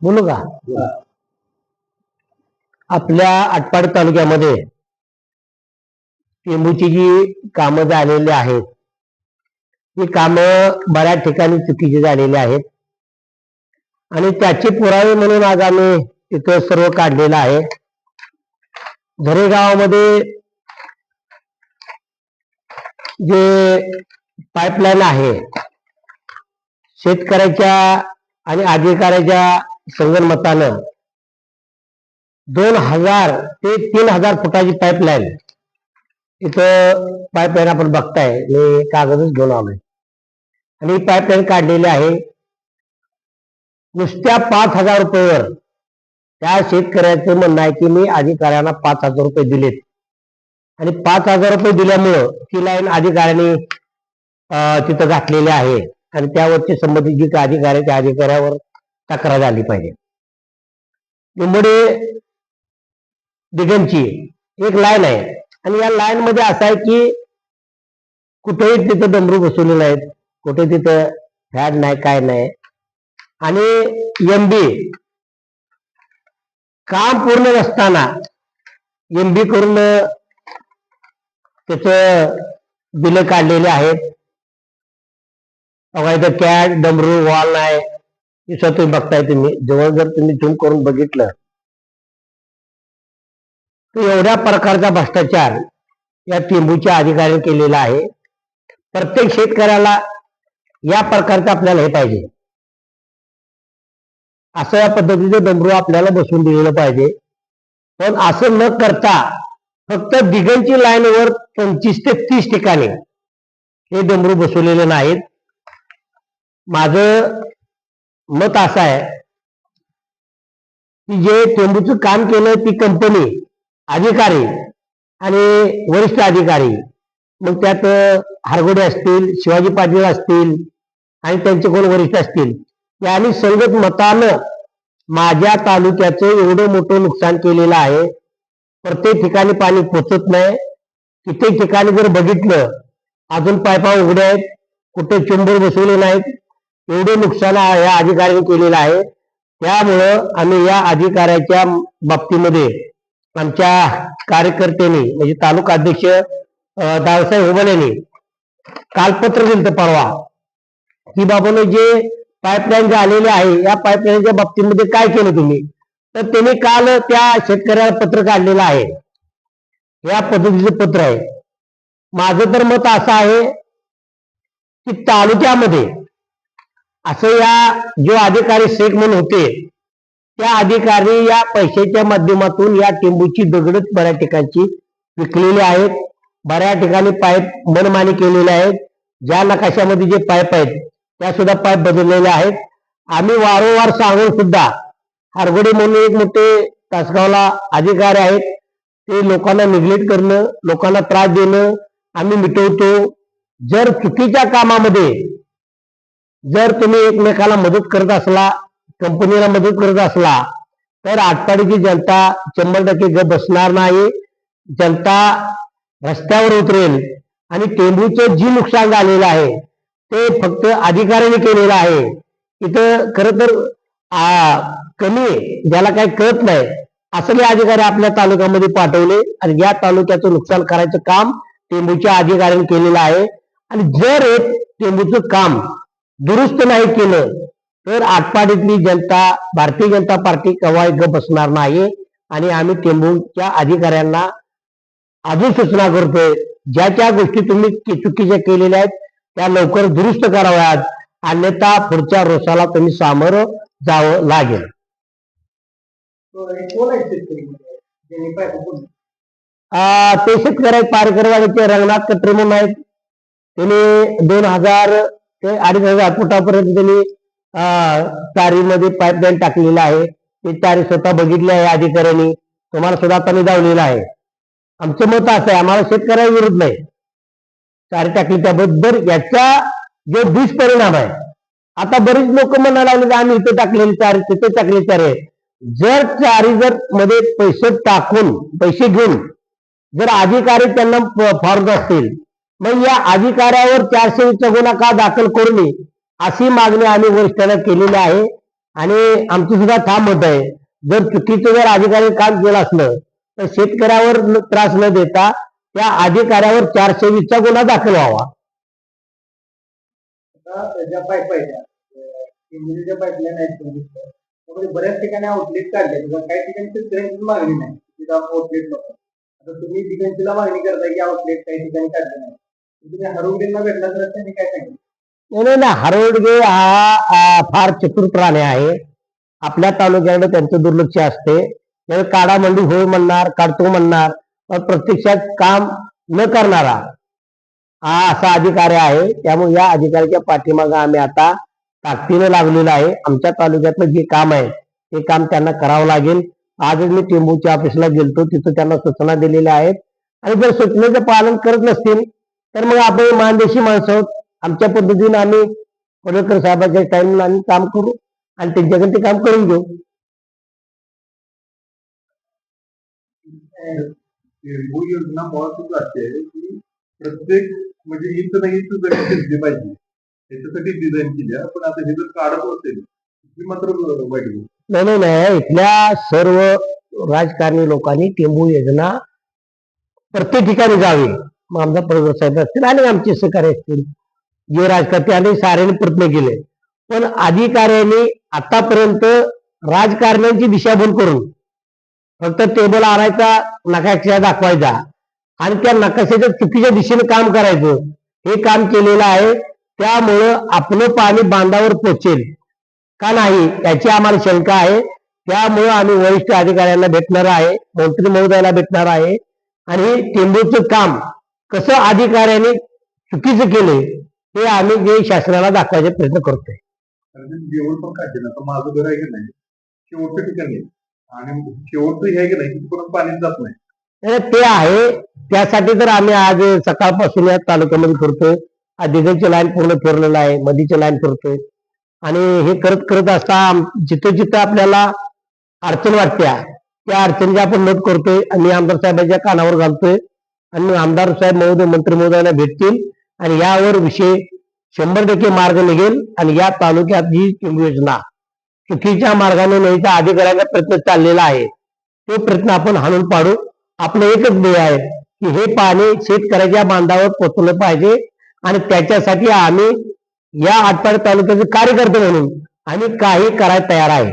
बोलू का? आपल्या आटपाडी तालुक्यामध्ये टेंबूची जी कामं झालेली आहेत ही कामं बऱ्याच ठिकाणी चुकीची झालेली आहेत आणि त्याचे पुरावे म्हणून आज आम्ही तिथं सर्व काढलेलं आहे. झरे गावामध्ये जे पाईपलाईन आहे शेतकऱ्याच्या आणि अधिकाऱ्याच्या संगनमतानं 2000 ते 3000 फुटाची पाईपलाईन इथं पाईपलाईन आपण बघताय. मी कागदच घेऊन आलोय आणि ही पाईपलाईन काढलेली आहे. नुसत्या 5000 रुपयेवर त्या शेतकऱ्याचं म्हणणं आहे की मी अधिकाऱ्यांना 5000 रुपये दिलेत आणि 5000 रुपये दिल्यामुळं ती लाईन अधिकाऱ्यांनी तिथं घातलेली आहे आणि त्यावरचे संबंधित जी अधिकारी त्या अधिकाऱ्यावर तक्रार झाली पाहिजे. निंबोडे दिगंची एक लाईन आहे आणि या लाईन मध्ये असं आहे की कुठेही तिथं डमरू बसवलेले आहेत, कुठे तिथं फॅड नाही, काय नाही. आणि एमबी काम पूर्ण नसताना एमबी करून त्याच बिल काढलेले आहेत. इथं कॅड डमरू वॉल नाही, हे स्वतः तुम्ही बघताय. तुम्ही जवळ जर तुम्ही झूम करून बघितलं तर एवढ्या प्रकारचा भ्रष्टाचार या टेंबूच्या अधिकाऱ्यांनी केलेला आहे. प्रत्येक शेतकऱ्याला या प्रकारचं आपल्याला हे पाहिजे, असं या पद्धतीचे डमरू आपल्याला बसवून दिलेलं पाहिजे. पण असं न करता फक्त दिगंची लाईनवर 25 ते 30 ठिकाणी हे डमरू बसवलेले नाहीत. माझं मत असं आहे की जे टेंबूचं काम केलं ती कंपनी, अधिकारी आणि वरिष्ठ अधिकारी, मग त्यात हरगोडे असतील, शिवाजी पाटील असतील आणि त्यांचे कोण वरिष्ठ असतील, यांनी संगत मतानं माझ्या तालुक्याचं एवढं मोठं नुकसान केलेलं आहे. प्रत्येक ठिकाणी पाणी पोचत नाही. कित्येक ठिकाणी जर बघितलं अजून पायपा उघड्या आहेत, कुठे चेंबर बसवले नाहीत. एवढे नुकसान या अधिकाऱ्यांनी केलेलं आहे. त्यामुळं आम्ही या अधिकाऱ्याच्या बाबतीमध्ये आमच्या कार्यकर्त्यांनी म्हणजे तालुका अध्यक्ष दादासाहेब होबल यांनी काल पत्र दिलं परवा की बाबांनो जे पाईपलाईन जे आलेले आहे या पाईपलाईनच्या बाबतीमध्ये काय केलं तुम्ही, तर त्यांनी काल त्या शेतकऱ्याला पत्र काढलेलं आहे. या पद्धतीचं पत्र आहे. माझं तर मत असं आहे की तालुक्यामध्ये असं या जो अधिकारी शेख म्हणून होते त्या अधिकारी या पैशाच्या माध्यमातून या टेंबूची दगडच बऱ्याच ठिकाणची विकलेली आहेत. बऱ्याच ठिकाणी पाईप मनमानी केलेले आहेत. ज्या नकाशामध्ये जे पाईप आहेत त्या सुद्धा पाईप बदललेले आहेत. आम्ही वारंवार सांगून सुद्धा हरगोडे म्हणून एक मोठे तासगावला अधिकारी आहेत, ते लोकांना निग्लेक्ट करणं, लोकांना त्रास देणं आम्ही मिटवतो. जर चुकीच्या कामामध्ये जर तुम्ही एकमेकाला मदत करत असला, कंपनीला मदत करत असला, तर आटपाडीची जनता 100% गप बसणार नाही. जनता रस्त्यावर उतरेल आणि टेंबूचं जी नुकसान झालेलं आहे ते फक्त अधिकाऱ्यांनी केलेलं आहे. इथं खरं तर कमी ज्याला काही कळत नाही असले अधिकारी आपल्या तालुक्यामध्ये पाठवले आणि या तालुक्याचं नुकसान करायचं काम टेंबूच्या अधिकाऱ्यांनी केलेलं आहे. आणि जर एक टेंबूचं काम दुरुस्त नाही केलं तर आटपाडीतली जनता, भारतीय जनता पार्टी केव्हाही गप बसणार नाही. आणि आम्ही टेंबूच्या अधिकाऱ्यांना अजून सूचना करतोय, ज्या ज्या गोष्टी तुम्ही चुकीच्या केलेल्या आहेत त्या लवकर दुरुस्त कराव्यात, अन्यथा पुढच्या रोषाला तुम्ही सामोरं जावं लागेल. ते शेतकरी पारकरवाडीचे रंगनाथ कटरे म्हणून आहेत. त्यांनी 2000 ते 2500 फुटापर्यंत त्यांनी तारीमध्ये पाईपलाईन टाकलेलं आहे. ते तारी स्वतः बघितले आहे अधिकाऱ्यांनी, तुम्हाला सुद्धा आता मी दावलेलं आहे. आमचं मत असं आहे, आम्हाला शेतकऱ्या विरोध नाही. तारी टाकली त्याबद्दल याचा जो दुष्परिणाम आहे, आता बरीच लोक म्हणायला लागले की आम्ही इथे टाकलेली तारी, तिथे टाकलेली तारी. जर तारी जर मध्ये पैसे टाकून पैसे घेऊन जर अधिकारी त्यांना फारत असतील, मग या अधिकाऱ्यावर 400 गुन्हा का दाखल करू नये अशी मागणी आम्ही वरिष्ठांना केलेली आहे. आणि आमचं सुद्धा ठाम मत आहे, जर चुकीचं जर अधिकारी काम केलं असलं तर शेतकऱ्यावर त्रास न देता त्या अधिकाऱ्यावर 420चा गुन्हा दाखल व्हावा. ज्या पाईप आहेत ज्या पाईपलाईन आहेत त्यामध्ये बऱ्याच ठिकाणी आउटलेट काढले, काही ठिकाणी शेतकऱ्यांची मागणी नाही तिथं आउटलेट नको. आता तुम्ही ठिकाणचीला मागणी करताय की आउटलेट काही ठिकाणी काढले नाही, तुम्ही हरवडेंना भेटला तर त्यांनी काय सांगितलं? नाही नाही, हरवडगे हा फार चतुर प्राणी आहे. आपल्या तालुक्याकडे त्यांचं दुर्लक्ष असते. त्यावेळी काडामंडी होय म्हणणार, काढतो म्हणणार, पण प्रत्यक्षात काम न करणारा हा असा अधिकारी आहे. त्यामुळे या अधिकाऱ्याच्या पाठीमागे आम्ही आता ताकदीने लागलेलो आहे. आमच्या तालुक्यातलं जे काम आहे ते काम त्यांना करावं लागेल. आजच मी टेंबूच्या ऑफिसला गेलतो, तिथं त्यांना सूचना दिलेल्या आहेत. आणि जर सूचनेचं पालन करत नसतील तर मग आपण मानदेशी माणसं आहोत. आमच्या पद्धतीने आम्ही पडळकर साहेबांच्या टाइम आम्ही काम करू आणि त्यांच्याकडे ते काम करून घेऊ. योजना महत्वाची असते की प्रत्येक म्हणजे इथं नाही इथं जरी घेतली पाहिजे त्याच्यासाठी डिझाईन केली, पण आता हे जर काढत असेल मात्र वाईट. नाही नाही, इथल्या सर्व राजकारणी लोकांनी टेंबू योजना प्रत्येक ठिकाणी जावी. मग आमचा पडळकर साहेब असतील आणि आमचे सहकारी असतील, जे राजकारणी साऱ्यांनी प्रयत्न केले, पण अधिकाऱ्यांनी आतापर्यंत राजकारण्यांची दिशाभूल करून फक्त टेबल आणायचा, नकाशा दाखवायचा आणि त्या नकाशाच्या चुकीच्या दिशेने काम करायचं, हे काम केलेलं आहे. त्यामुळं आपलं पाणी बांधावर पोचेल का नाही याची आम्हाला शंका आहे. त्यामुळं आम्ही वरिष्ठ अधिकाऱ्यांना भेटणार आहे, मंत्री महोदयाला भेटणार आहे आणि टेंबूचं काम कसं अधिकाऱ्यांनी चुकीचं केले हे आम्ही जे शासनाला दाखवायचे प्रयत्न करतोय. जेवण पण काढते ना, तर माझं घर आहे की नाही शेवटच्या ठिकाणी आणि शेवटचं हे की नाही परत पाणी जात नाही ते आहे. त्यासाठी तर आम्ही आज सकाळपासून या तालुक्यामध्ये फिरतोय. दिघाची लाईन पूर्ण फिरलेला आहे, मधीची लाईन फिरतोय आणि हे करत करत असता जिथं जिथं आपल्याला अडचण वाटत्या त्या अडचणी आपण नोट करतोय आणि आमदार साहेबांच्या कानावर घालतोय आणि आमदार साहेब महोदय मंत्री महोदयाला भेटतील आणि यावर विषय 100% मार्ग निघेल आणि या तालुक्यात ही योजना चुकीच्या मार्गाने न्यायचा अधिकाऱ्याचा प्रयत्न चाललेला आहे. तो प्रयत्न आपण हाणून पाडू. आपलं एकच ध्येय आहे की हे पाणी शेतकऱ्याच्या बांधावर पोचलं पाहिजे आणि त्याच्यासाठी आम्ही या आटपाडी तालुक्याचे कार्यकर्ते म्हणून आम्ही काही करायला तयार आहे.